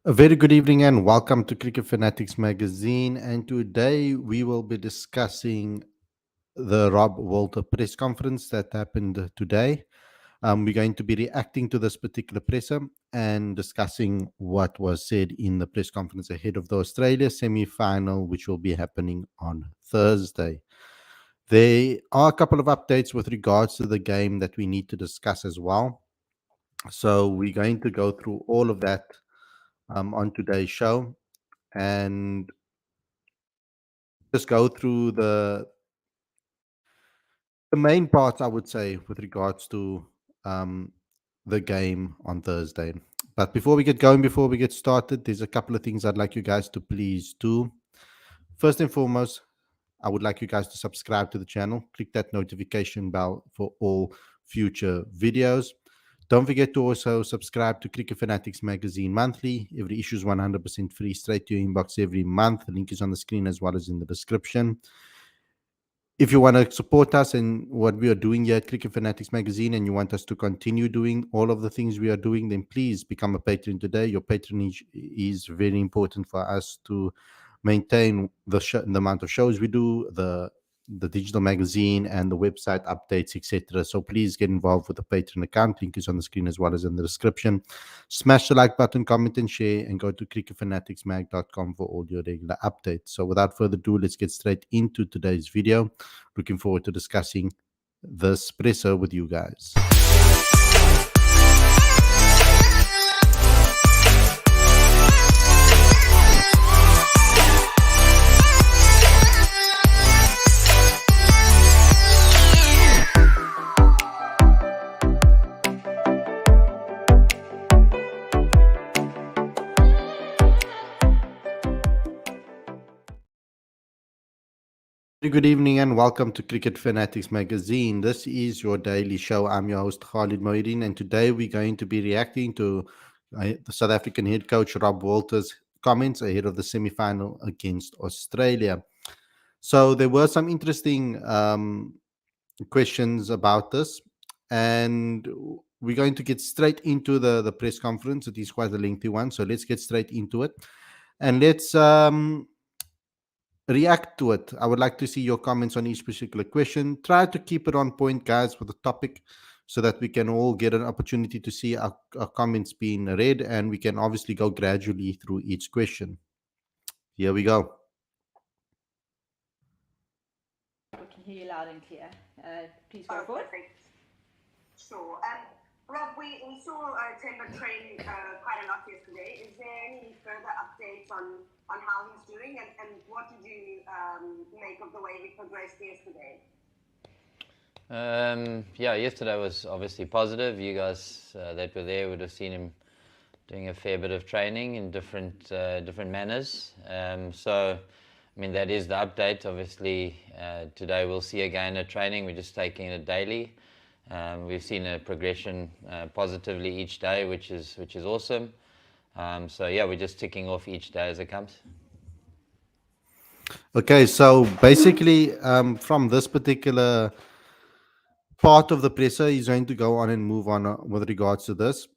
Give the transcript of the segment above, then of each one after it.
A very good evening and welcome to Cricket Fanatics magazine. And today we will be discussing the Rob Walter press conference that happened today. We're going to be reacting to this particular presser and discussing what was said in the press conference ahead of the Australia semi final, which will be happening on Thursday. There are a couple of updates with regards to the game that we need to discuss as well. So we're going to go through all of that on today's show and just go through the main parts, I would say, with regards to um, the game on Thursday. But before we get going, before we get started, there's a couple of things I'd like you guys to please do. First and foremost, I would like you guys to subscribe to the channel, click that notification bell for all future videos. Don't forget to also subscribe to Cricket Fanatics Magazine monthly. Every issue is 100% free, straight to your inbox every month. The link is on the screen as well as in the description. If you want to support us and what we are doing here at Cricket Fanatics Magazine and you want us to continue doing all of the things we are doing, then please become a patron today. Your patronage is very important for us to maintain the amount of shows we do, the digital magazine and the website updates, etc. So please get involved with the Patreon account. Link is on the screen as well as in the description. Smash the like button, comment and share, and go to cricketfanaticsmag.com for all your regular updates. So without further ado, let's get straight into today's video. Looking forward to discussing this presser with you guys. Good evening and welcome to Cricket Fanatics Magazine. This is your daily show. I'm your host Khalid Moedin, and today we're going to be reacting to the South African head coach Rob Walter's comments ahead of the semi-final against Australia. So there were some interesting questions about this, and we're going to get straight into the press conference. It is quite a lengthy one, so let's get straight into it, and let's react to it. I would like to see your comments on each particular question. Try to keep it on point, guys, with the topic so that we can all get an opportunity to see our comments being read and we can obviously go gradually through each question. Here we go. We can hear you loud and clear. Please go forward. Perfect. Sure. Rob, we saw Temba train quite a lot yesterday. Is there any further updates on how he's doing and what did you make of the way he progressed yesterday? Yeah, yesterday was obviously positive. You guys that were there would have seen him doing a fair bit of training in different manners. So, I mean, that is the update. Obviously, today we'll see again at training. We're just taking it daily. We've seen a progression positively each day, which is awesome. So yeah, we're just ticking off each day as it comes. Okay, so basically, from this particular part of the presser, he's going to go on and move on with regards to this.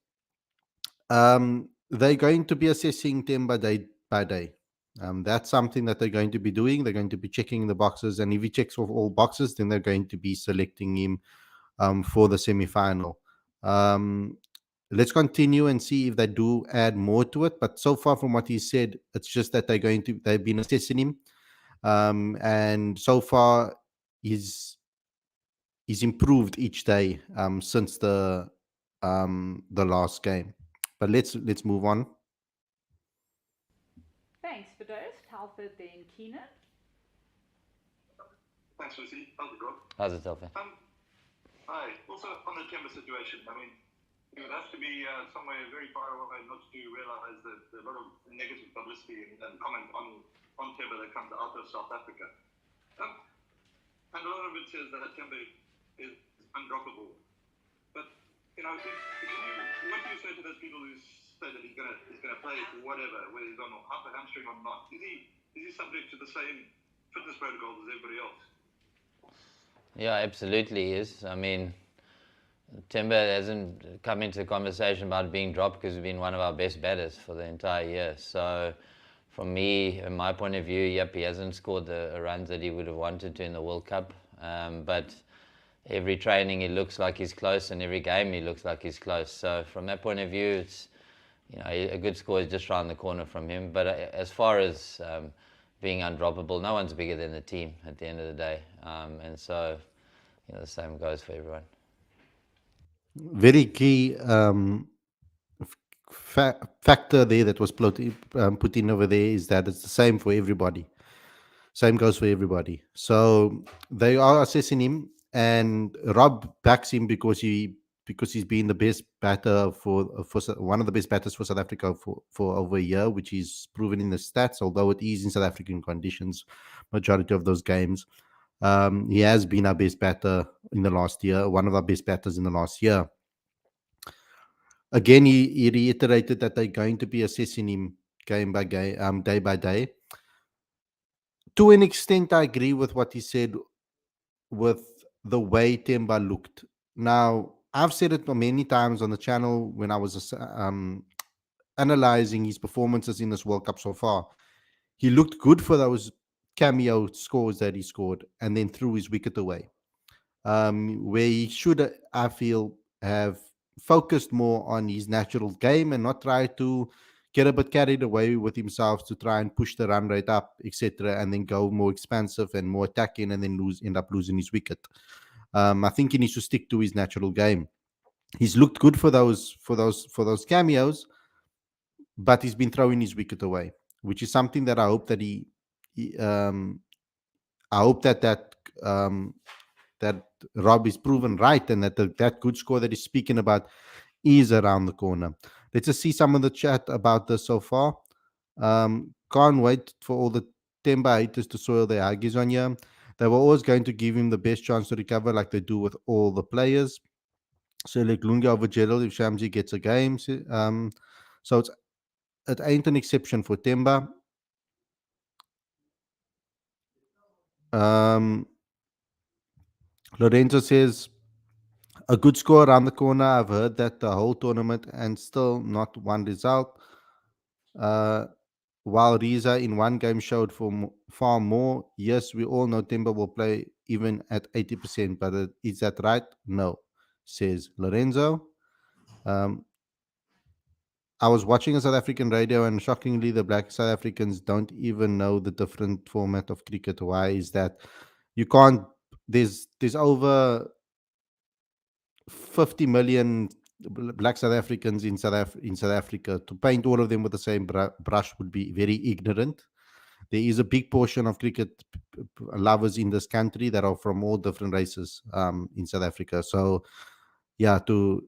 They're going to be assessing Temba day by day. That's something that they're going to be doing. They're going to be checking the boxes, and if he checks off all boxes, then they're going to be selecting him for the semi-final. Let's continue and see if they do add more to it. But so far, from what he said, it's just that they've been assessing him, and so far he's improved each day since the last game. But let's move on. Thanks for those. Telford, then Keenan. Thanks, Lucy. How's it going? How's it, Telford? Hi. Also, on the Temba situation, I mean, it would have to be somewhere very far away not to realize that a lot of negative publicity and comment on Temba that comes out of South Africa. And a lot of it says that Temba is undroppable. But, you know, what do you say to those people who say that he's gonna play for whatever, whether he's on upper hamstring or not? Is he subject to the same fitness protocols as everybody else? Yeah, absolutely is. I mean, Temba hasn't come into the conversation about being dropped because he's been one of our best batters for the entire year. So from me, in my point of view, yep, he hasn't scored the runs that he would have wanted to in the World Cup. But every training he looks like he's close, and every game he looks like he's close. So from that point of view, it's, you know, a good score is just around the corner from him. But as far as being undroppable, no one's bigger than the team at the end of the day. And so, you know, the same goes for everyone. Very key factor there that was put in over there is that it's the same for everybody. Same goes for everybody. So they are assessing him, and Rob backs him because he's been the best batter one of the best batters for South Africa for over a year, which is proven in the stats. Although it is in South African conditions, majority of those games, he has been our best batter in the last year, one of our best batters in the last year. Again, he reiterated that they're going to be assessing him game by game, day by day. To an extent, I agree with what he said with the way Temba looked. Now, I've said it many times on the channel when I was analyzing his performances in this World Cup so far. He looked good for those cameo scores that he scored and then threw his wicket away. Where he should, I feel, have focused more on his natural game and not try to get a bit carried away with himself to try and push the run rate up, etc., and then go more expansive and more attacking, and then end up losing his wicket. I think he needs to stick to his natural game. He's looked good for those cameos, but he's been throwing his wicket away, which is something that I hope that I hope that Rob is proven right, and that good score that he's speaking about is around the corner. Let's just see some of the chat about this so far. Can't wait for all the Temba haters to soil their huggies on you. They were always going to give him the best chance to recover, like they do with all the players. So like Lunga over Gerald if Shamsi gets a game. So it ain't an exception for Temba. Lorenzo says a good score around the corner. I've heard that the whole tournament and still not one result. While Riza in one game showed for far more. Yes, we all know Temba will play even at 80%, but is that right? No, says Lorenzo. I was watching a South African radio, and shockingly, the black South Africans don't even know the different format of cricket. Why is that? You can't. There's over 50 million black South Africans in South Africa. To paint all of them with the same brush would be very ignorant. There is a big portion of cricket lovers in this country that are from all different races in South Africa. So, yeah, to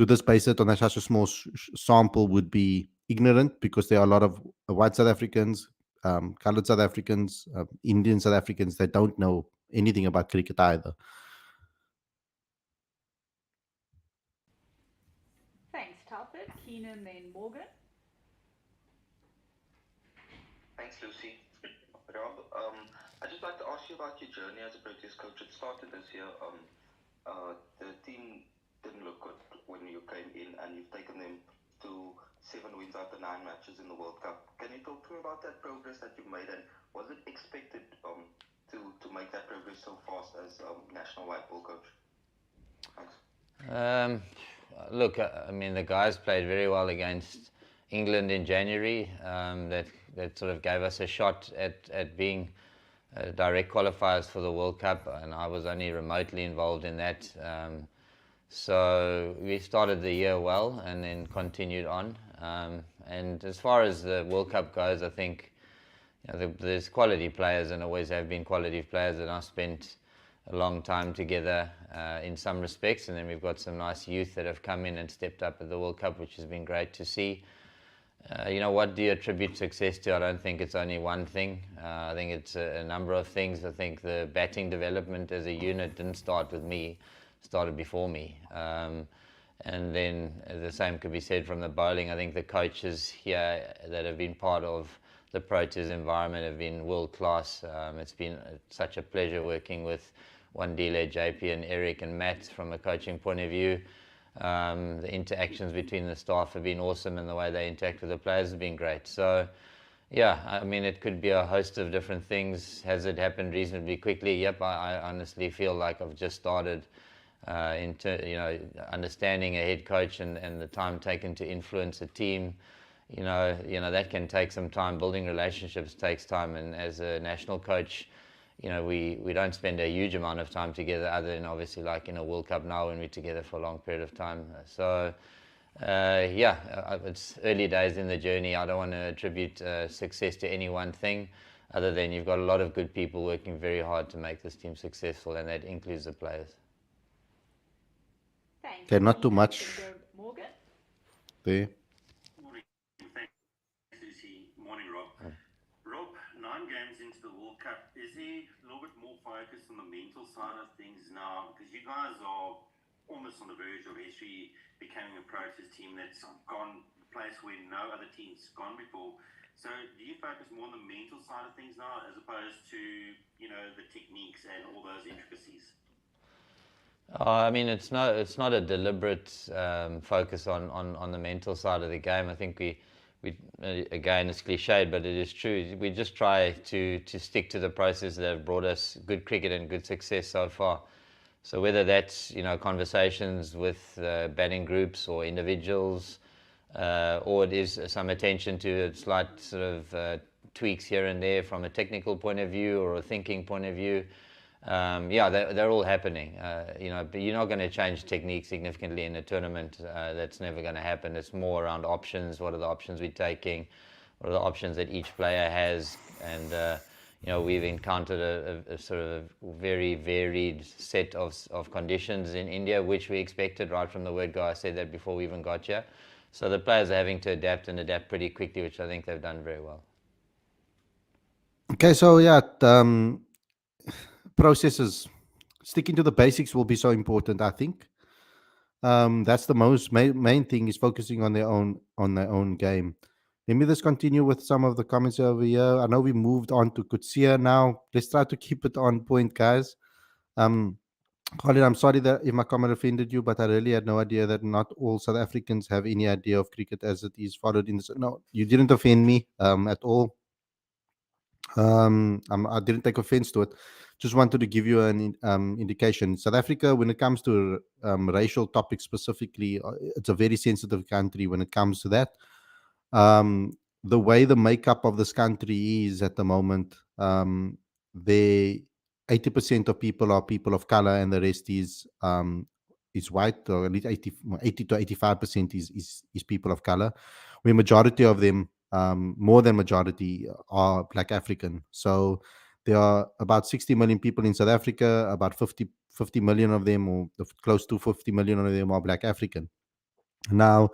just base it on such a small sample would be ignorant, because there are a lot of white South Africans, colored South Africans, Indian South Africans that don't know anything about cricket either. Thanks, Talbot. Keenan, then Morgan. Thanks, Lucy. Rob, I'd just like to ask you about your journey as a Proteas coach. It started this year. The team didn't look good when you came in, and you've taken them to 7 wins out of 9 matches in the World Cup. Can you talk to me about that progress that you've made, and was it expected to make that progress so fast as national white ball coach? Thanks. Look, I mean, the guys played very well against England in January. That sort of gave us a shot at being direct qualifiers for the World Cup, and I was only remotely involved in that. So we started the year well and then continued on. And as far as the World Cup goes, I think, you know, there's quality players and always have been quality players, and I spent a long time together in some respects, and then we've got some nice youth that have come in and stepped up at the World Cup, which has been great to see. You know, what do you attribute success to? I don't think it's only one thing. I think it's a number of things. I think the batting development as a unit didn't start with me, started before me. And then the same could be said from the bowling. I think the coaches here that have been part of the Proteas environment have been world class. It's been such a pleasure working with Wandile, JP, and Eric and Matt from a coaching point of view. The interactions between the staff have been awesome, and the way they interact with the players has been great. So, yeah, I mean, it could be a host of different things. Has it happened reasonably quickly? Yep, I honestly feel like I've just started into understanding a head coach and the time taken to influence a team. That can take some time. Building relationships takes time, and as a national coach, we don't spend a huge amount of time together, other than obviously like in a World Cup now when we're together for a long period of time. So, it's early days in the journey. I don't want to attribute success to any one thing, other than you've got a lot of good people working very hard to make this team successful, and that includes the players. Thanks. Okay, not too We much can go Morgan. there. Morning. Thanks, Lucy. Morning, Rob. Rob, 9 games into the World Cup, is he a little bit more focused on the mental side of things now? Because you guys are almost on the verge of history becoming a protest team that's gone a place where no other team's gone before. So do you focus more on the mental side of things now as opposed to, the techniques and all those intricacies? I mean, it's not a deliberate focus on the mental side of the game. I think we again, it's cliched, but it is true. We just try to stick to the process that have brought us good cricket and good success so far. So whether that's conversations with batting groups or individuals, or it is some attention to slight sort of tweaks here and there from a technical point of view or a thinking point of view. They're all happening. But you're not going to change technique significantly in a tournament. That's never going to happen. It's more around options. What are the options we're taking? What are the options that each player has? And we've encountered a sort of very varied set of conditions in India, which we expected right from the word go. I said that before we even got here. So the players are having to adapt and adapt pretty quickly, which I think they've done very well. Okay, so yeah, processes, sticking to the basics will be so important, I think. That's the most main thing, is focusing on their own game. Let me just continue with some of the comments over here. I know we moved on to Kutsia now. Let's try to keep it on point, guys. Colin, I'm sorry that if my comment offended you, but I really had no idea that not all South Africans have any idea of cricket as it is followed in this. No, you didn't offend me at all. I didn't take offense to it. Just wanted to give you an indication. South Africa, when it comes to racial topics specifically, it's a very sensitive country when it comes to that. The way the makeup of this country is at the moment, they 80% of people are people of color, and the rest is white, or at least 80 to 85% is people of color. Where majority of them, more than majority, are Black African. So there are about 60 million people in South Africa. About 50 million of them, or close to 50 million of them, are Black African. Now,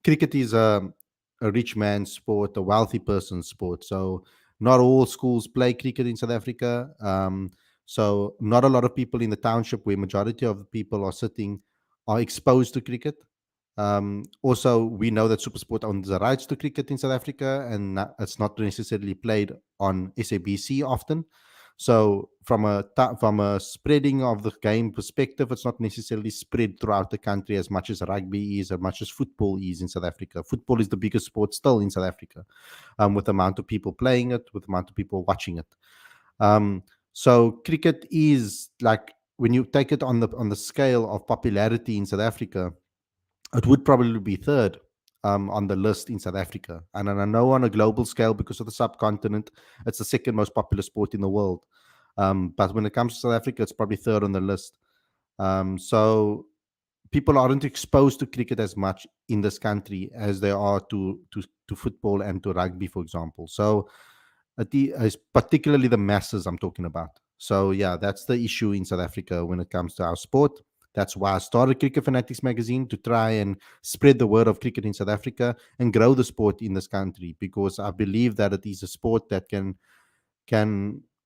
cricket is a rich man's sport, a wealthy person's sport. So not all schools play cricket in South Africa. So not a lot of people in the township, where majority of the people are sitting, are exposed to cricket. Also, we know that SuperSport owns the rights to cricket in South Africa, and it's not necessarily played on SABC often. So from a spreading of the game perspective, it's not necessarily spread throughout the country as much as rugby is, as much as football is in South Africa. Football is the biggest sport still in South Africa, with the amount of people playing it, with the amount of people watching it. So cricket is, like, when you take it on the scale of popularity in South Africa, it would probably be third on the list in South Africa. And I know on a global scale, because of the subcontinent, it's the second most popular sport in the world. But when it comes to South Africa, it's probably third on the list. So people aren't exposed to cricket as much in this country as they are to football and to rugby, for example. So it's particularly the masses I'm talking about. So yeah, that's the issue in South Africa when it comes to our sport. That's why I started Cricket Fanatics magazine, to try and spread the word of cricket in South Africa and grow the sport in this country, because I believe that it is a sport that can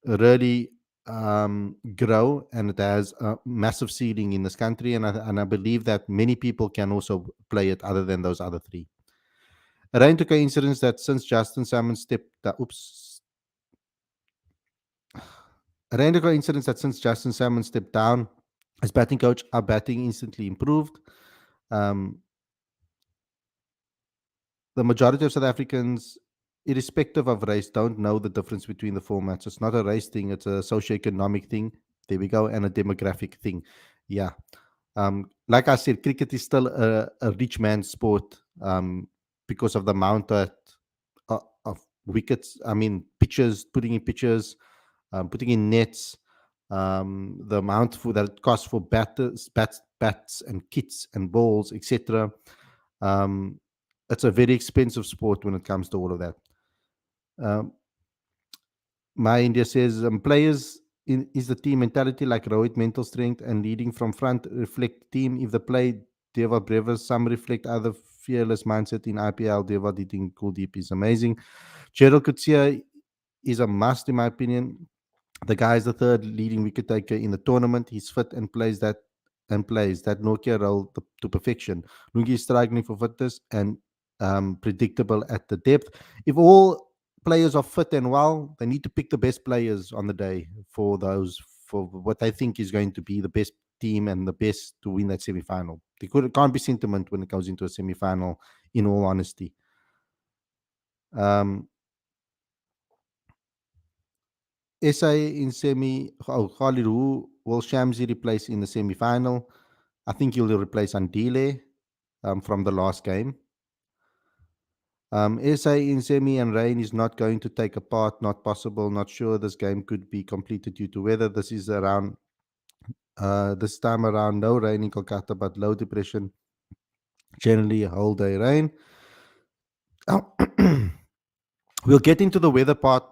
really grow, and it has a massive ceiling in this country, and I believe that many people can also play it other than those other three. It ain't a coincidence that since Justin Salmon stepped Rain got incidents that since Justin Salmon stepped down as batting coach, our batting instantly improved. Um, the majority of South Africans, irrespective of race, don't know the difference between the formats. It's not a race thing, it's a socioeconomic thing. There we go, and a demographic thing. Yeah. Like I said, cricket is still a rich man's sport because of the amount of wickets, I mean, pitches, putting in pitches, putting in nets, the amount that it costs for bats and kits and balls, etc. Um, it's a very expensive sport when it comes to all of that. Um, My India says players is the team mentality like Rohit, mental strength and leading from front reflect team. If the play Deva Brevis, some reflect other fearless mindset in IPL. Deva Ditting Kuldeep is amazing. Gerald Kutsia is a must in my opinion. The guy is the third leading wicket taker in the tournament. He's fit and plays that Nokia role to perfection. Lungi is struggling for fitness and predictable at the depth. If all players are fit and well, they need to pick the best players on the day for what they think is going to be the best team and the best to win that semi-final. It can't be sentiment when it goes into a semi-final, in all honesty. Um, SA in semi. Oh, Khalid, who will Shamsi replace in the semi final? I think he'll replace Andile from the last game. SA in semi and rain is not going to take a part, not possible, not sure. This game could be completed due to weather. This time around, no rain in Kolkata, but low depression, generally a whole day rain. Oh, we'll get into the weather part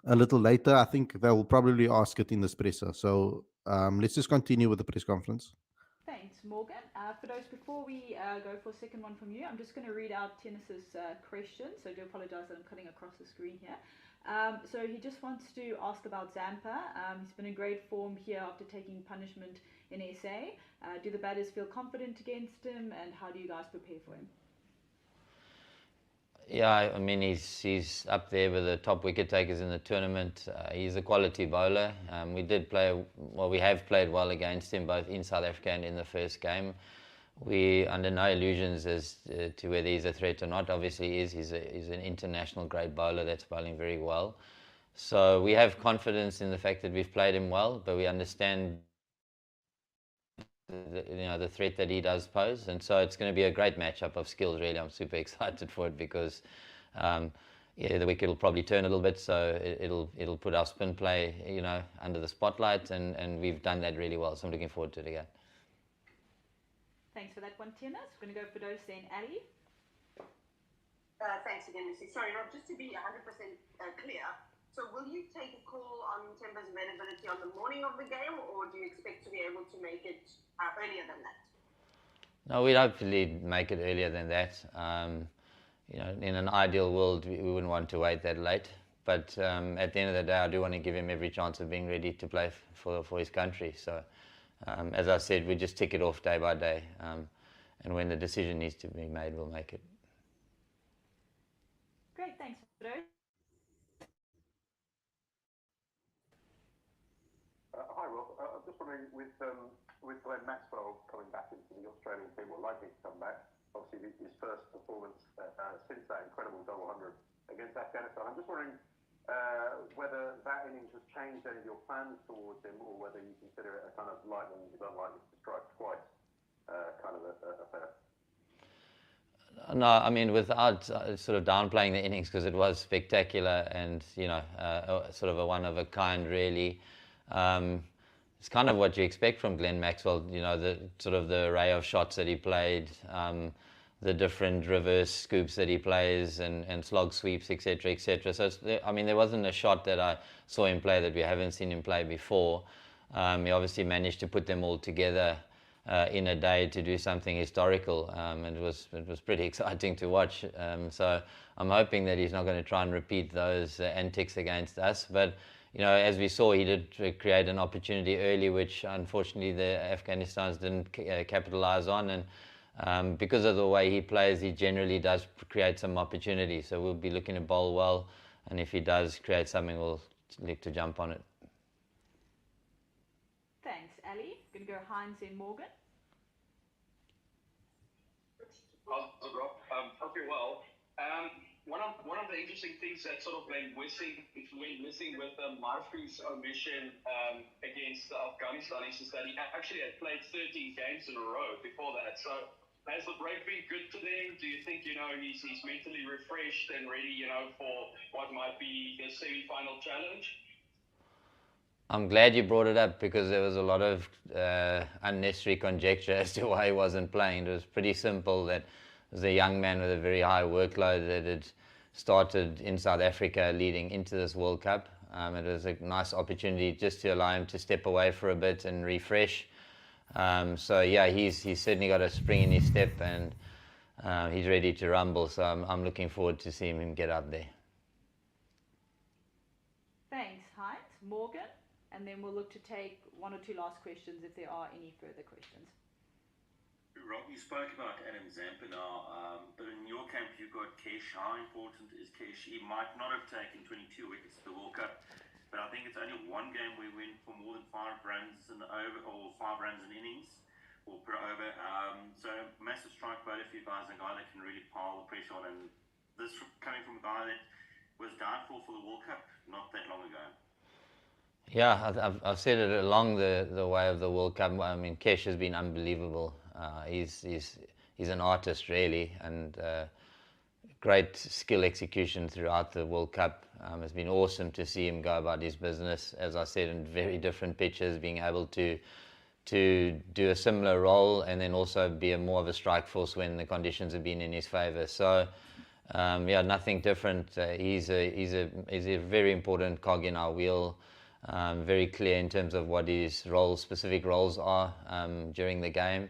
a little later. I think they will probably ask it in the presser. So let's just continue with the press conference. Thanks, Morgan. For those, before we go for a second one from you, I'm just going to read out Tennis's question. So I do apologize that I'm cutting across the screen here. So he just wants to ask about Zampa. He's been in great form here after taking punishment in SA. Do the batters feel confident against him, and how do you guys prepare for him? Yeah, I mean, he's up there with the top wicket takers in the tournament. He's a quality bowler. We have played well against him both in South Africa and in the first game. We under no illusions as to whether he's a threat or not. Obviously, he's an international grade bowler that's bowling very well. So we have confidence in the fact that we've played him well, but we understand the threat that he does pose, and so it's going to be a great matchup of skills. Really, I'm super excited for it because the wicket will probably turn a little bit, so it'll put our spin play under the spotlight, and we've done that really well. So I'm looking forward to it again. Thanks for that one, Tennis. We're going to go for those then, Ali. Thanks again, Lucy. Sorry, Rob, just to be 100% clear, so will you take a call on Temba's availability on the morning of the game, or do you expect to be able to make it earlier than that? No, we'd hopefully make it earlier than that. In an ideal world, we wouldn't want to wait that late. But at the end of the day, I do want to give him every chance of being ready to play for his country. So, as I said, we just tick it off day by day. And when the decision needs to be made, we'll make it. Great, thanks for those. Hi Rob, I'm just wondering with Glenn Maxwell coming back into the Australian team, or likely to come back, obviously his first performance since that incredible double 100 against Afghanistan. I'm just wondering whether that innings has changed any of your plans towards him, or whether you consider it a kind of lightning is unlikely to strike twice kind of affair. No, I mean, without sort of downplaying the innings, because it was spectacular and sort of a one of a kind, really. It's kind of what you expect from Glenn Maxwell. The sort of the array of shots that he played, the different reverse scoops that he plays, and slog sweeps, etc., etc. So there wasn't a shot that I saw him play that we haven't seen him play before. He obviously managed to put them all together in a day to do something historical, and it was pretty exciting to watch. So I'm hoping that he's not going to try and repeat those antics against us. But as we saw, he did create an opportunity early, which unfortunately the Afghanistans didn't capitalize on. And because of the way he plays, he generally does create some opportunity. So we'll be looking to bowl well, and if he does create something, we'll look to jump on it. going to go Heinz and Morgan. How's it, Rob? Hope you're well. One of the interesting things that sort of went missing with Marfu's omission against Afghanistan is that he actually had played 13 games in a row before that. So has the break been good to them? Do you think he's mentally refreshed and ready for what might be the semi-final challenge? I'm glad you brought it up because there was a lot of unnecessary conjecture as to why he wasn't playing. It was pretty simple that as a young man with a very high workload that had started in South Africa leading into this World Cup. It was a nice opportunity just to allow him to step away for a bit and refresh. So yeah, he's certainly got a spring in his step and he's ready to rumble. So I'm looking forward to seeing him get out there. Thanks, Heinz. Morgan, and then we'll look to take one or two last questions if there are any further questions. Rob, you spoke about Adam Zampa now, but in your camp you've got Kesh. How important is Kesh? He might not have taken 22 wickets at the World Cup, but I think it's only one game we went for more than 5 runs in over, or 5 runs in innings, or per over. So massive strike both of you guys, a guy that can really pile the pressure on, and this coming from a guy that was doubtful for the World Cup not that long ago. Yeah, I've said it along the way of the World Cup. I mean, Kesh has been unbelievable. He's an artist really, and great skill execution throughout the World Cup. It's been awesome to see him go about his business, as I said, in very different pitches, being able to do a similar role and then also be more of a strike force when the conditions have been in his favour. So yeah, nothing different. He's a very important cog in our wheel. Very clear in terms of what his specific roles are during the game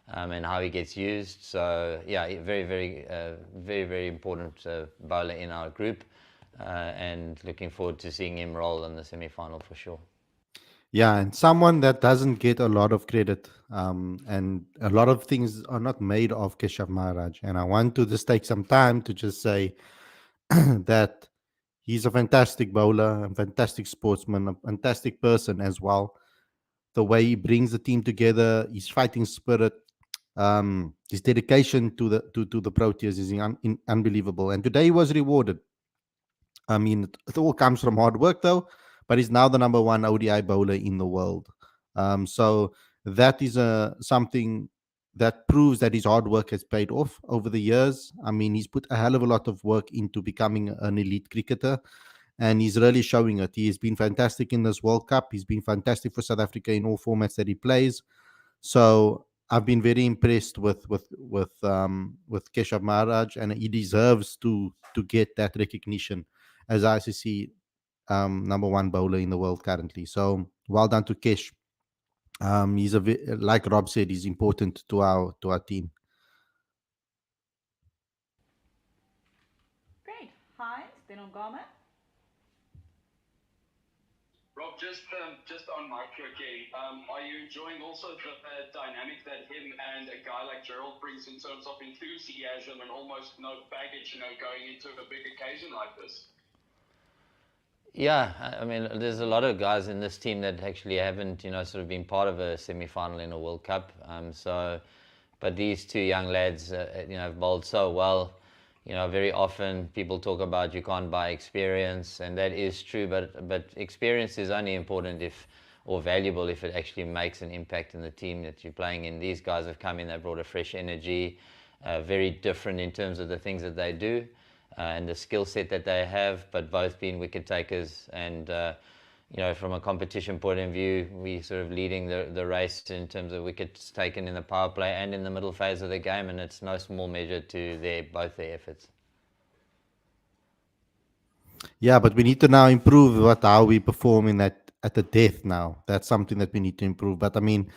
and how he gets used. So yeah, very important bowler in our group, and looking forward to seeing him roll in the semi-final for sure. Yeah, and someone that doesn't get a lot of credit, and a lot of things are not made of Keshav Maharaj. And I want to just take some time to just say that he's a fantastic bowler, a fantastic sportsman, a fantastic person as well. The way he brings the team together, his fighting spirit, his dedication to the Proteas is unbelievable. And today he was rewarded. I mean, it all comes from hard work, though. But he's now the number one ODI bowler in the world. So that is something that proves that his hard work has paid off over the years. I mean, he's put a hell of a lot of work into becoming an elite cricketer, and he's really showing it. He has been fantastic in this World Cup. He's been fantastic for South Africa in all formats that he plays. So I've been very impressed with Keshav Maharaj, and he deserves to get that recognition as ICC number one bowler in the world currently. So well done to Kesh. He's like Rob said, he's important to our team. Great. Heinz, then on Garma. Rob, just on Marco again, are you enjoying also the dynamic that him and a guy like Gerald brings in terms of enthusiasm and almost no baggage, going into a big occasion like this? Yeah, I mean, there's a lot of guys in this team that actually haven't, sort of been part of a semi-final in a World Cup. But these two young lads, have bowled so well. Very often people talk about you can't buy experience, and that is true. But experience is only important or valuable if it actually makes an impact in the team that you're playing in. These guys have come in, they brought a fresh energy, very different in terms of the things that they do. And the skill set that they have, but both being wicket takers. And, from a competition point of view, we sort of leading the race in terms of wickets taken in the power play and in the middle phase of the game. And it's no small measure to both their efforts. Yeah, but we need to now improve how we perform in that at the death now. That's something that we need to improve. But I mean,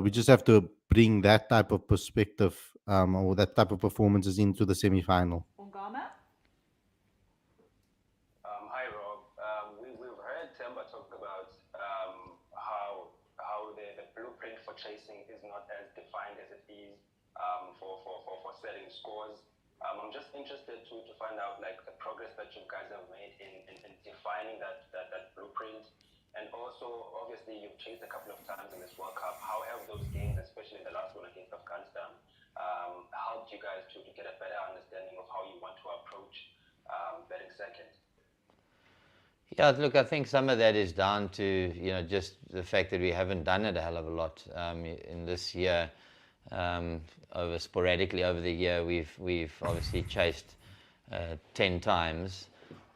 we just have to bring that type of perspective or that type of performances into the semi-final. On Garma. Hi, Rob. We've heard Temba talk about how the blueprint for chasing is not as defined as it is for setting scores. I'm just interested to find out like the progress that you guys have made in defining that blueprint, And also, obviously, you've chased a couple of times in this World Cup. How have those games, especially the last one against Afghanistan, helped you guys to get a better understanding of how you want to approach batting second? Yeah, look, I think some of that is down to just the fact that we haven't done it a hell of a lot in this year. Over sporadically over the year, we've obviously chased 10 times,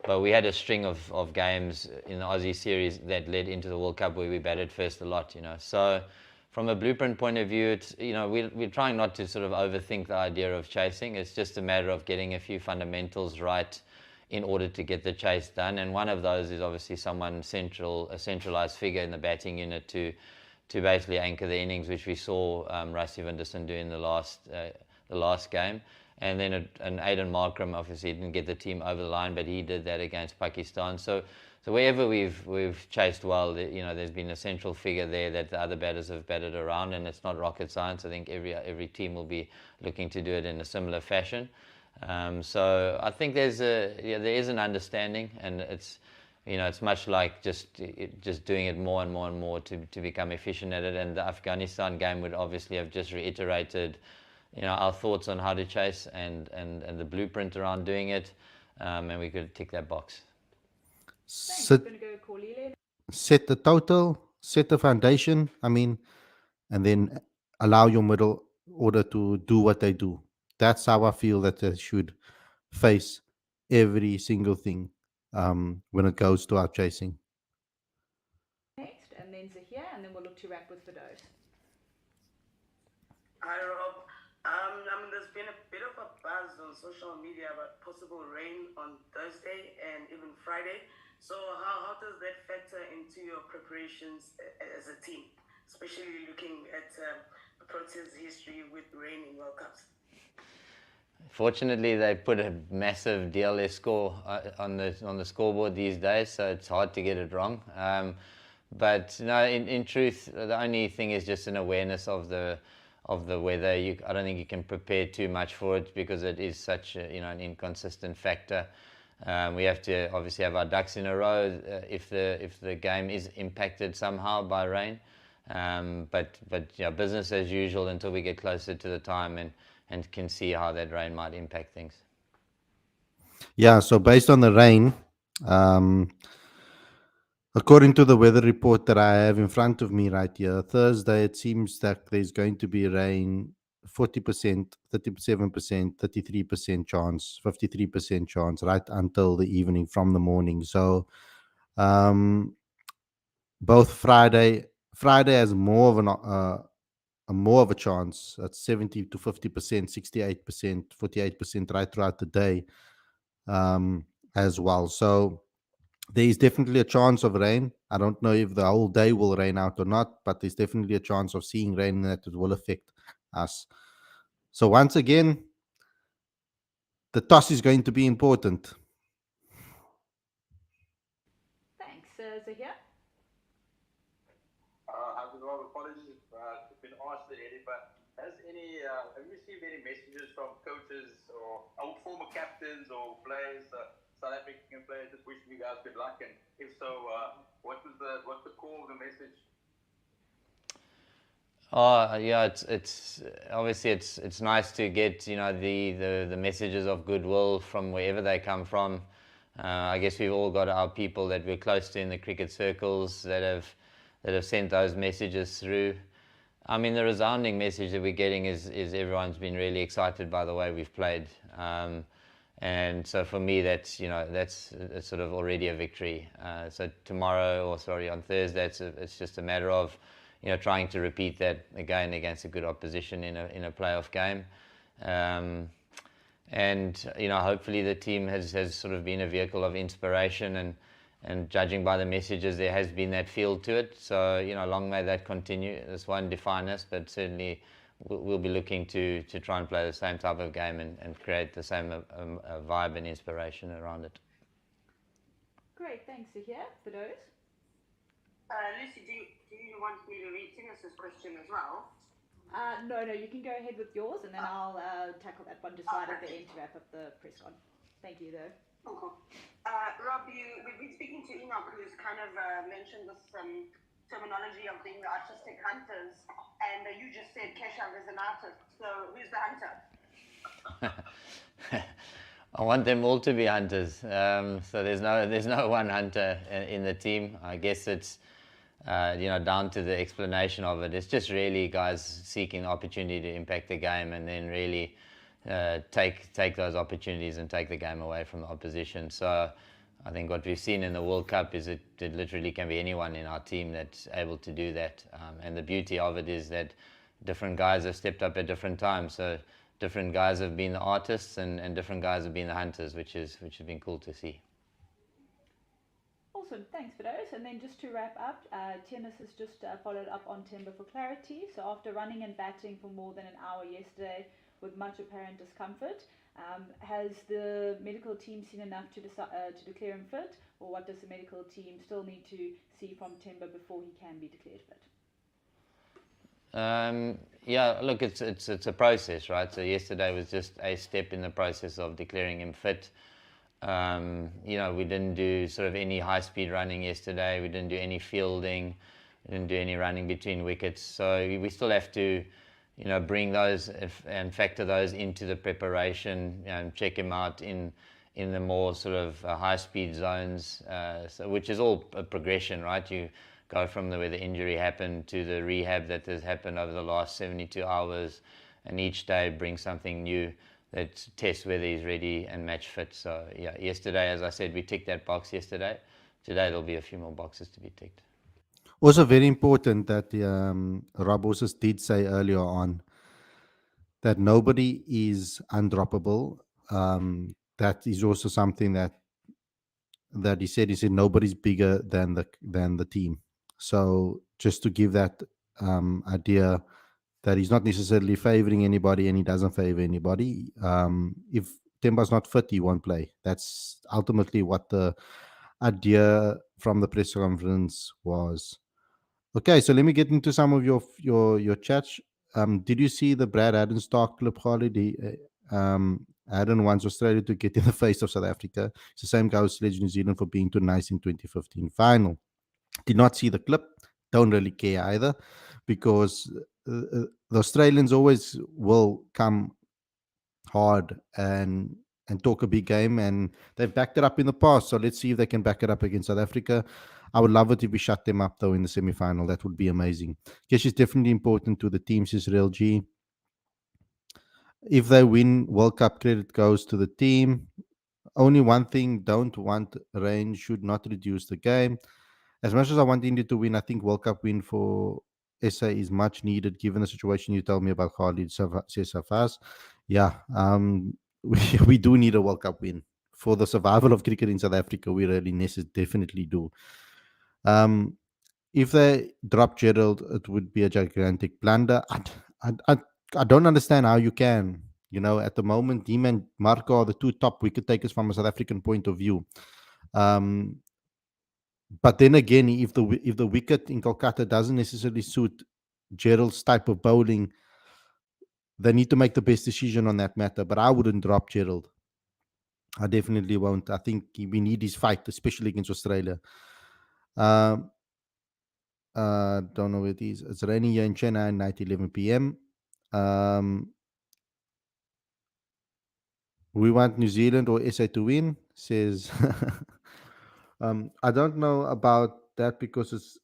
but we had a string of games in the Aussie series that led into the World Cup where we batted first a lot. So from a blueprint point of view, it's we're trying not to sort of overthink the idea of chasing. It's just a matter of getting a few fundamentals right in order to get the chase done, and one of those is obviously a centralized figure in the batting unit to basically anchor the innings, which we saw Rassie Vanderson do in the last game. And then an Aiden Markram obviously didn't get the team over the line, but he did that against Pakistan. So wherever we've chased well, there's been a central figure there that the other batters have batted around, and it's not rocket science. I think every team will be looking to do it in a similar fashion. So I think there is an understanding, and it's much like just doing it more and more and more to become efficient at it. And the Afghanistan game would obviously have just reiterated our thoughts on how to chase and the blueprint around doing it, and we could tick that box. Set, set the total, set the foundation, and then allow your middle order to do what they do. That's how I feel that they should face every single thing when it goes to our chasing. Next, and then Zahir, and then we'll look to wrap with Fidos. Hi, Rob. There's been a bit of a buzz on social media about possible rain on Thursday and even Friday. So how does that factor into your preparations as a team, especially looking at the Proteas' history with rain in World Cups? Fortunately, they put a massive DLS score on the scoreboard these days, so it's hard to get it wrong. But no, in truth, the only thing is just an awareness of the weather. I don't think you can prepare too much for it because it is such an inconsistent factor. We have to obviously have our ducks in a row if the game is impacted somehow by rain. But business as usual until we get closer to the time and can see how that rain might impact things. Yeah, so based on the rain, according to the weather report that I have in front of me right here, Thursday it seems that there's going to be rain 40%, 37%, 33% chance, 53% chance right until the evening from the morning. So both Friday has more of a chance. That's 70 to 50%, 68%, 48% right throughout the day as well. So there is definitely a chance of rain. I don't know if the whole day will rain out or not, but there's definitely a chance of seeing rain that it will affect us. So once again, the toss is going to be important. Thanks, Zahir. Apologies if it's been asked already, but have you received any messages from coaches or former captains or players, South African players, just wishing you guys good luck? And if so, what's the core of the message? Yeah, it's obviously it's nice to get the messages of goodwill from wherever they come from. I guess we've all got our people that we're close to in the cricket circles that have sent those messages through. I mean, the resounding message that we're getting is everyone's been really excited by the way we've played, and so for me that's sort of already a victory. So on Thursday, it's just a matter of trying to repeat that again against a good opposition in a playoff game. And hopefully the team has sort of been a vehicle of inspiration, and judging by the messages, there has been that feel to it. So long may that continue. This won't define us, but certainly we'll be looking to try and play the same type of game and create the same vibe and inspiration around it. Great, thanks, Zahir. For those. Lucy, do you want me to read Tinus's question as well? No, you can go ahead with yours, and then I'll tackle that one just right at the end to wrap up the press con. Thank you, though. Cool, cool. Rob, we've been speaking to Enoch, who's kind of mentioned this terminology of being the artistic hunters, and you just said Keshav is an artist. So who's the hunter? I want them all to be hunters. So there's no one hunter in the team. I guess it's down to the explanation of it. It's just really guys seeking the opportunity to impact the game and then really take those opportunities and take the game away from the opposition. So I think what we've seen in the World Cup is it literally can be anyone in our team that's able to do that. And the beauty of it is that different guys have stepped up at different times. So different guys have been the artists and different guys have been the hunters, which has been cool to see. Awesome, thanks Fidos. And then just to wrap up, Tennis has just followed up on Temba for clarity. So after running and batting for more than an hour yesterday with much apparent discomfort, has the medical team seen enough to declare him fit, or what does the medical team still need to see from Temba before he can be declared fit? Yeah, look, it's a process, right? So yesterday was just a step in the process of declaring him fit. We didn't do sort of any high-speed running yesterday. We didn't do any fielding. We didn't do any running between wickets. So we still have to, bring those and factor those into the preparation. Check him out in the more sort of high-speed zones, which is all a progression, right? You go from where the injury happened to the rehab that has happened over the last 72 hours, and each day brings something new that tests whether he's ready and match fit. So yeah, yesterday, as I said, we ticked that box yesterday. Today there'll be a few more boxes to be ticked. Also, very important that Rob also did say earlier on that nobody is undroppable. That is also something that he said. He said nobody's bigger than the team. So just to give that idea that he's not necessarily favoring anybody and he doesn't favor anybody. If Temba's not fit, he won't play. That's ultimately what the idea from the press conference was. Okay, so let me get into some of your chats. Did you see the Brad Haddon Stark clip, Harley? Haddon wants Australia to get in the face of South Africa. It's the same guy who sledged New Zealand for being too nice in 2015 final. Did not see the clip. Don't really care either, because the Australians always will come hard and talk a big game, and they've backed it up in the past. So let's see if they can back it up against South Africa. I would love it if we shut them up though in the semi-final. That would be amazing. Guess is definitely important to the team, says Real G. If they win World Cup, credit goes to the team. Only one thing, don't want rain should not reduce the game. As much as I want India to win, I think World Cup win for SA is much needed given the situation you told me about Khalid says Safas. Yeah, we do need a World Cup win for the survival of cricket in South Africa. We really definitely do. If they drop Gerald, it would be a gigantic blunder. I don't understand how you can. At the moment, Deem and Marco are the two top wicket takers from a South African point of view. But then again, if the wicket in Kolkata doesn't necessarily suit Gerald's type of bowling, they need to make the best decision on that matter. But I wouldn't drop Gerald. I definitely won't. I think we need his fight, especially against Australia. Don't know where it is. It's raining here in Chennai, 9:11 p.m. We want New Zealand or SA to win, says. I don't know about that because it's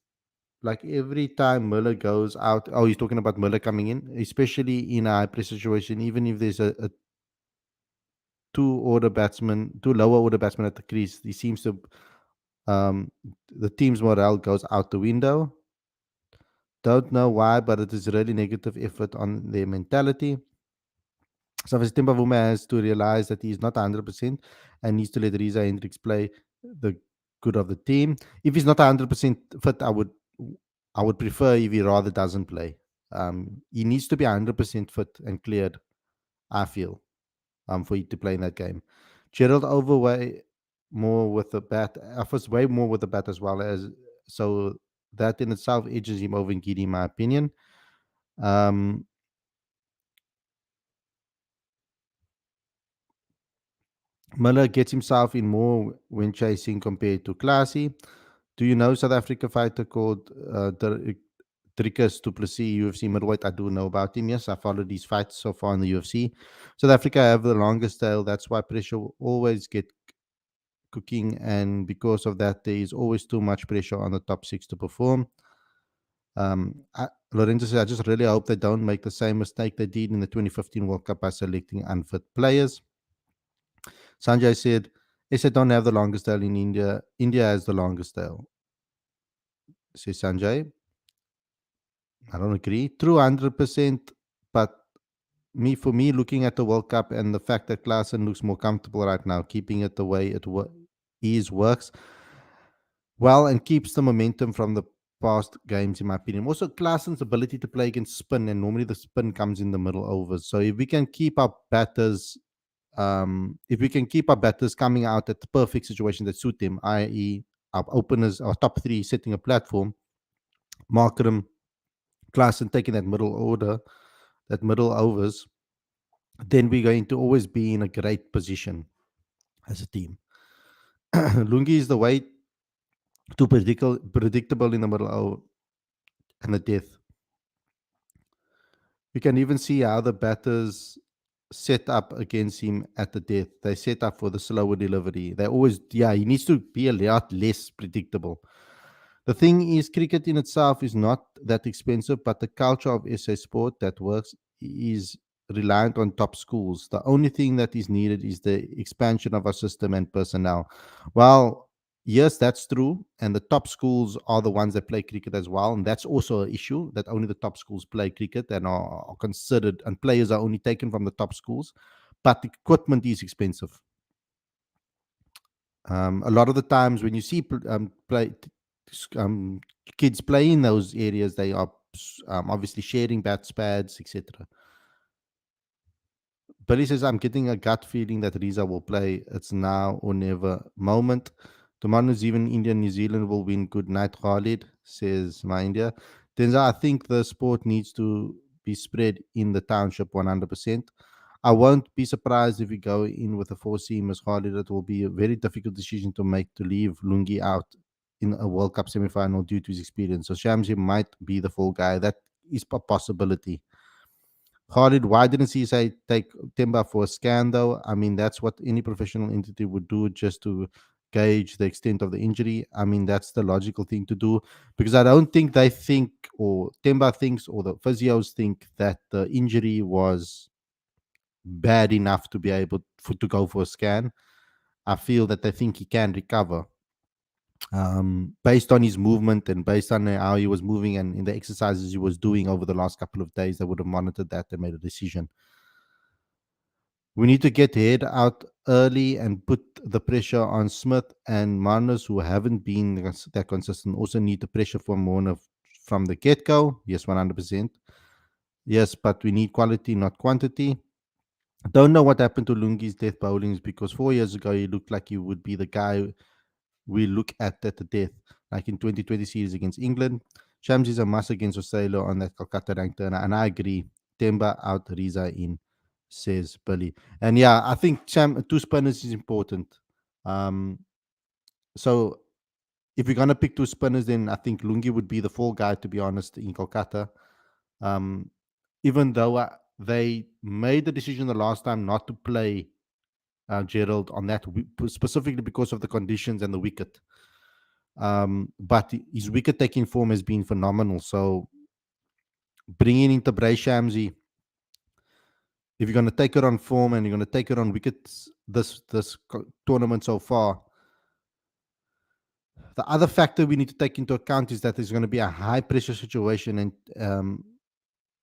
like every time Miller goes out. Oh, he's talking about Miller coming in, especially in a high pressure situation. Even if there's a two lower order batsmen at the crease, he seems to the team's morale goes out the window. Don't know why, but it is really negative effort on their mentality. So Temba Bavuma has to realize that he's not 100% and needs to let Riza Hendricks play the good of the team. If he's not 100% fit, I would prefer if he rather doesn't play. He needs to be 100% fit and cleared, I feel, for you to play in that game. Gerald overway more with the bat, offers way more with the bat as well, as so that in itself edges him over Ngidi, in my opinion. Miller gets himself in more when chasing compared to Classy. Do you know South Africa fighter called Dricus Du Plessis, UFC middleweight? I do know about him. Yes, I followed these fights so far in the UFC. South Africa have the longest tail. That's why pressure will always get cooking, and because of that, there is always too much pressure on the top six to perform. Lorenzo said, I just really hope they don't make the same mistake they did in the 2015 World Cup by selecting unfit players. Sanjay said, SA don't have the longest tail in India. India has the longest tail. Says Sanjay. I don't agree. True, 100%. But for me, looking at the World Cup and the fact that Klaasen looks more comfortable right now, keeping it the way it is works well and keeps the momentum from the past games, in my opinion. Also, Klaasen's ability to play against spin, and normally the spin comes in the middle overs. So if we can keep our batters coming out at the perfect situation that suit them, i.e., our openers, our top three setting a platform, Markram, Klaasen taking that middle order, that middle overs, then we're going to always be in a great position as a team. Lungi is the way too predictable in the middle over and the death. You can even see how the batters set up against him at the death. They set up for the slower delivery. They always, he needs to be a lot less predictable. The thing is, cricket in itself is not that expensive, but the culture of SA sport that works is reliant on top schools. The only thing that is needed is the expansion of our system and personnel. Well, yes, that's true. And the top schools are the ones that play cricket as well. And that's also an issue that only the top schools play cricket and are considered, and players are only taken from the top schools. But the equipment is expensive. A lot of the times when you see um, kids play in those areas, they are obviously sharing bats, pads, etc. Billy says, I'm getting a gut feeling that Riza will play. It's now or never moment. Tomorrow, even India, New Zealand will win. Good night, Khalid, says my India. Denza, I think the sport needs to be spread in the township 100%. I won't be surprised if we go in with a four seamers, Khalid. It will be a very difficult decision to make to leave Lungi out in a World Cup semi-final due to his experience. So Shamsi might be the full guy. That is a possibility. Khalid, why didn't he say take Temba for a scan though? I mean, that's what any professional entity would do just to gauge the extent of the injury. I mean, that's the logical thing to do because I don't think they think, or Temba thinks, or the physios think that the injury was bad enough to be able to go for a scan. I feel that they think he can recover based on his movement and based on how he was moving and in the exercises he was doing over the last couple of days. They would have monitored that and made a decision. We need to get head out early and put the pressure on Smith and Marnus, who haven't been that consistent. Also need the pressure from Warner from the get-go. Yes, 100%. Yes, but we need quality, not quantity. Don't know what happened to Lungi's death bowlings because 4 years ago he looked like he would be the guy we look at the death, like in 2020 series against England. Shams is a must against Australia on that Kolkata ranked turner, and I agree. Temba out, Riza in, says Billy. And yeah, I think two spinners is important. Um, so if we're gonna pick two spinners, then I think Lungi would be the fall guy, to be honest, in Kolkata. Um, even though they made the decision the last time not to play Gerald on that, specifically because of the conditions and the wicket. But his wicket taking form has been phenomenal. So bringing in Tabray Shamsi, if you're going to take it on form and you're going to take it on wickets this tournament so far, the other factor we need to take into account is that there's going to be a high pressure situation,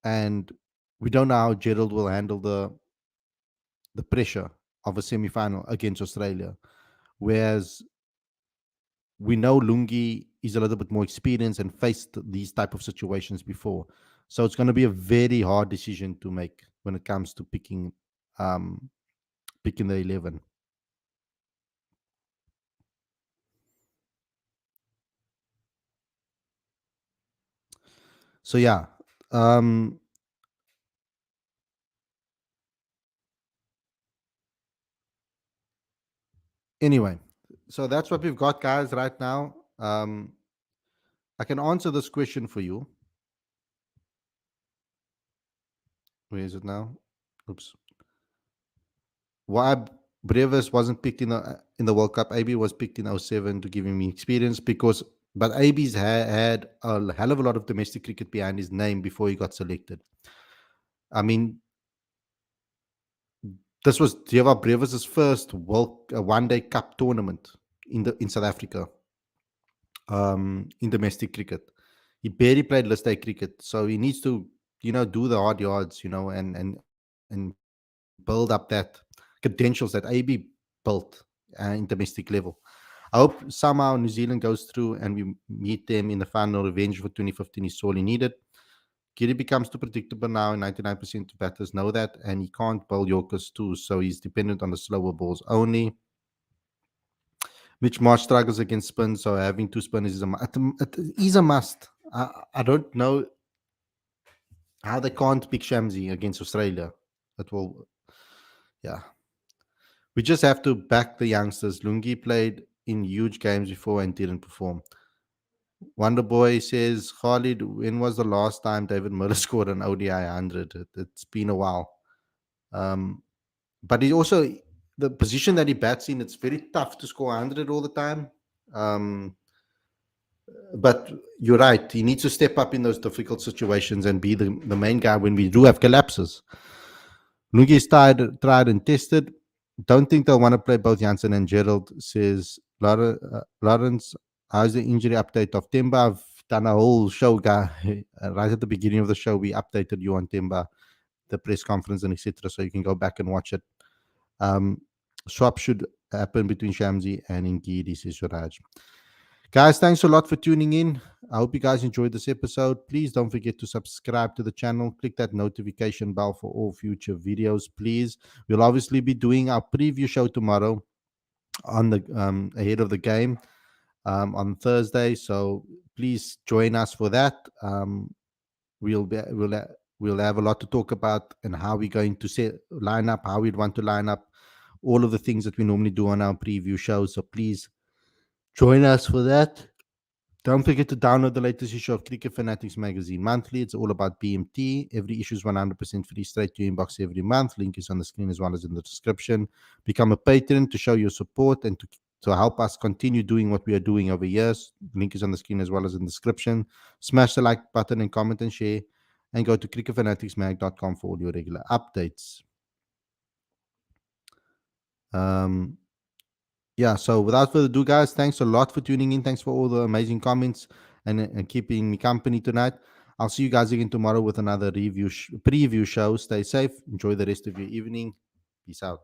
and we don't know how Gerald will handle the pressure of a semi-final against Australia. Whereas we know Lungi is a little bit more experienced and faced these type of situations before. So it's going to be a very hard decision to make when it comes to um, picking the 11. So yeah, um, Anyway, so that's what we've got, guys, right now. I can answer this question for you. Where is it now? Oops. Why Brevis wasn't picked in the World Cup? AB was picked in '07 to give him experience because, but AB's had a hell of a lot of domestic cricket behind his name before he got selected. I mean, this was Deva Brevis' first one day cup tournament in South Africa, in domestic cricket. He barely played list day cricket, so he needs to, do the hard yards, and build up that credentials that AB built in domestic level. I hope somehow New Zealand goes through and we meet them in the final. Revenge for 2015 is sorely needed. Giri becomes too predictable now, and 99% of batters know that, and he can't bowl Yorkers too, so he's dependent on the slower balls only. Mitch Marsh struggles against spin, so having two spinners is a must. I don't know how they can't pick Shamsi against Australia. That will, yeah. We just have to back the youngsters. Lungi played in huge games before and didn't perform. Wonder Boy says, Khalid, when was the last time David Miller scored an ODI 100? It's been a while. But he also, the position that he bats in, it's very tough to score 100 all the time. But you're right. He needs to step up in those difficult situations and be the main guy when we do have collapses. Lungi's tried and tested. Don't think they'll want to play both Jansen and Gerald, says Lawrence. How's the injury update of Temba? I've done a whole show, guy. Right at the beginning of the show, we updated you on Temba, the press conference and etc. So you can go back and watch it. Swap should happen between Shamsi and Ngidi, says Raj. Guys, thanks a lot for tuning in. I hope you guys enjoyed this episode. Please don't forget to subscribe to the channel. Click that notification bell for all future videos, please. We'll obviously be doing our preview show tomorrow on the ahead of the game on Thursday. So please join us for that. We'll have a lot to talk about and how we're going to line up, how we'd want to line up, all of the things that we normally do on our preview shows. So please join us for that. Don't forget to download the latest issue of Cricket Fanatics magazine monthly. It's all about BMT. Every issue is 100% free, straight to your inbox every month. Link is on the screen as well as in the description. Become a patron to show your support and to help us continue doing what we are doing over years. Link is on the screen as well as in the description. Smash the like button and comment and share. And go to cricketfanaticsmag.com for all your regular updates. Yeah, so without further ado, guys, thanks a lot for tuning in. Thanks for all the amazing comments and keeping me company tonight. I'll see you guys again tomorrow with another preview show. Stay safe. Enjoy the rest of your evening. Peace out.